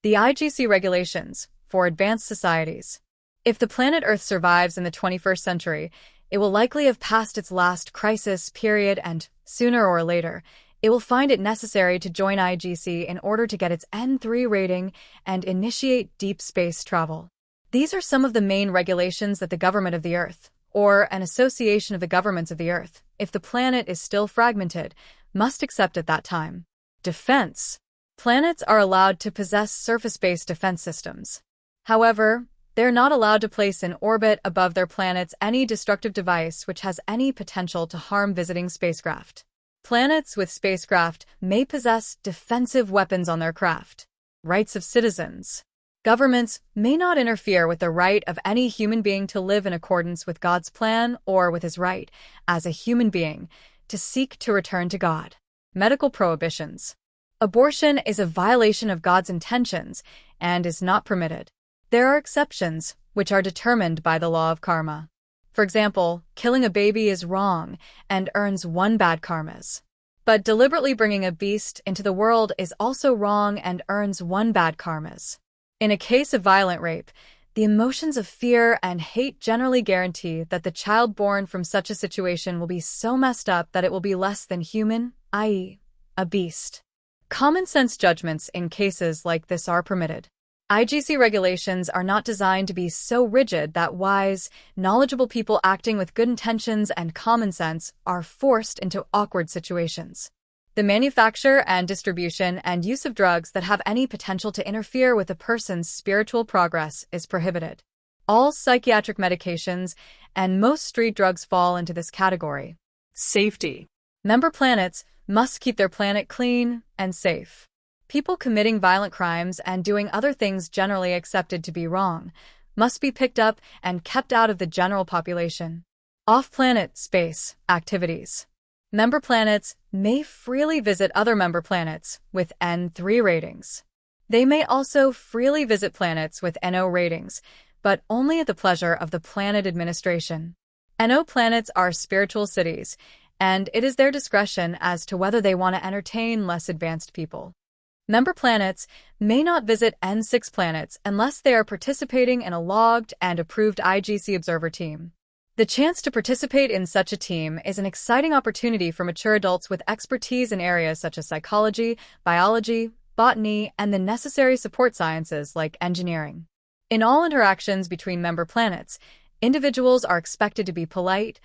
The IGC regulations for advanced societies. If the planet Earth survives in the 21st century, it will likely have passed its last crisis period and, sooner or later, it will find it necessary to join IGC in order to get its N3 rating and initiate deep space travel. These are some of the main regulations that the government of the Earth, or an association of the governments of the Earth, if the planet is still fragmented, must accept at that time. Defense. Planets are allowed to possess surface-based defense systems. However, they're not allowed to place in orbit above their planets any destructive device which has any potential to harm visiting spacecraft. Planets with spacecraft may possess defensive weapons on their craft. Rights of citizens. Governments may not interfere with the right of any human being to live in accordance with God's plan or with his right, as a human being, to seek to return to God. Medical prohibitions. Abortion is a violation of God's intentions and is not permitted. There are exceptions, which are determined by the law of karma. For example, killing a baby is wrong and earns 1 bad karmas. But deliberately bringing a beast into the world is also wrong and earns 1 bad karmas. In a case of violent rape, the emotions of fear and hate generally guarantee that the child born from such a situation will be so messed up that it will be less than human, i.e., a beast. Common sense judgments in cases like this are permitted. IGC regulations are not designed to be so rigid that wise, knowledgeable people acting with good intentions and common sense are forced into awkward situations. The manufacture and distribution and use of drugs that have any potential to interfere with a person's spiritual progress is prohibited. All psychiatric medications and most street drugs fall into this category. Safety. Member planets must keep their planet clean and safe. People committing violent crimes and doing other things generally accepted to be wrong must be picked up and kept out of the general population. Off-planet space activities. Member planets may freely visit other member planets with N3 ratings. They may also freely visit planets with NO ratings, but only at the pleasure of the planet administration. NO planets are spiritual cities, and it is their discretion as to whether they want to entertain less advanced people. Member planets may not visit N6 planets unless they are participating in a logged and approved IGC observer team. The chance to participate in such a team is an exciting opportunity for mature adults with expertise in areas such as psychology, biology, botany, and the necessary support sciences like engineering. In all interactions between member planets, individuals are expected to be polite,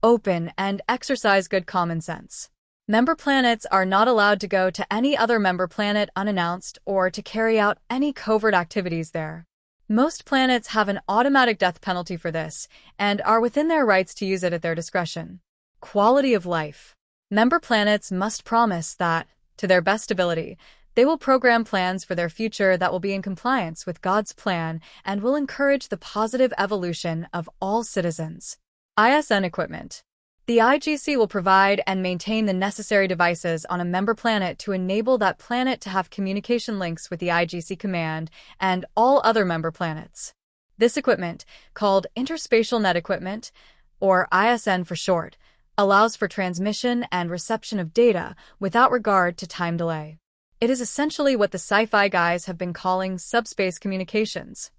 open, and exercise good common sense. Member planets are not allowed to go to any other member planet unannounced or to carry out any covert activities there. Most planets have an automatic death penalty for this and are within their rights to use it at their discretion. Quality of life. Member planets must promise that, to their best ability, they will program plans for their future that will be in compliance with God's plan and will encourage the positive evolution of all citizens. ISN equipment. The IGC will provide and maintain the necessary devices on a member planet to enable that planet to have communication links with the IGC command and all other member planets. This equipment, called Interspatial Net Equipment, or ISN for short, allows for transmission and reception of data without regard to time delay. It is essentially what the sci-fi guys have been calling subspace communications.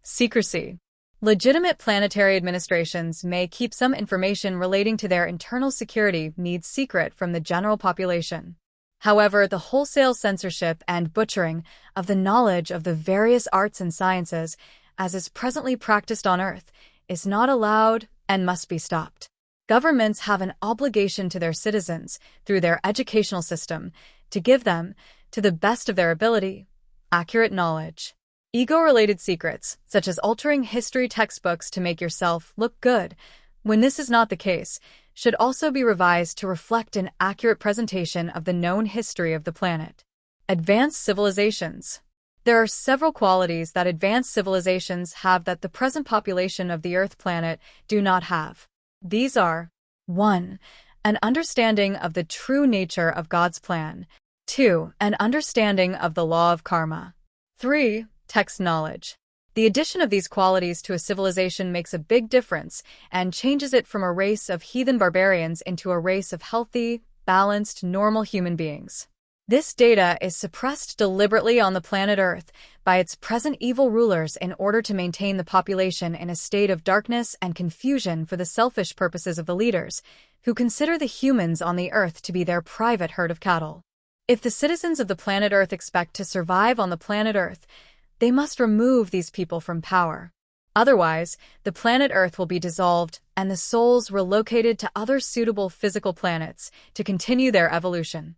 Secrecy. Legitimate planetary administrations may keep some information relating to their internal security needs secret from the general population. However, the wholesale censorship and butchering of the knowledge of the various arts and sciences, as is presently practiced on Earth, is not allowed and must be stopped. Governments have an obligation to their citizens, through their educational system, to give them, to the best of their ability, accurate knowledge. Ego-related secrets, such as altering history textbooks to make yourself look good, when this is not the case, should also be revised to reflect an accurate presentation of the known history of the planet. Advanced civilizations. There are several qualities that advanced civilizations have that the present population of the Earth planet do not have. These are 1. An understanding of the true nature of God's plan. 2. An understanding of the law of karma. 3. Text knowledge. The addition of these qualities to a civilization makes a big difference and changes it from a race of heathen barbarians into a race of healthy, balanced, normal human beings. This data is suppressed deliberately on the planet Earth by its present evil rulers in order to maintain the population in a state of darkness and confusion for the selfish purposes of the leaders, who consider the humans on the Earth to be their private herd of cattle. If the citizens of the planet Earth expect to survive on the planet Earth, they must remove these people from power. Otherwise, the planet Earth will be dissolved and the souls relocated to other suitable physical planets to continue their evolution.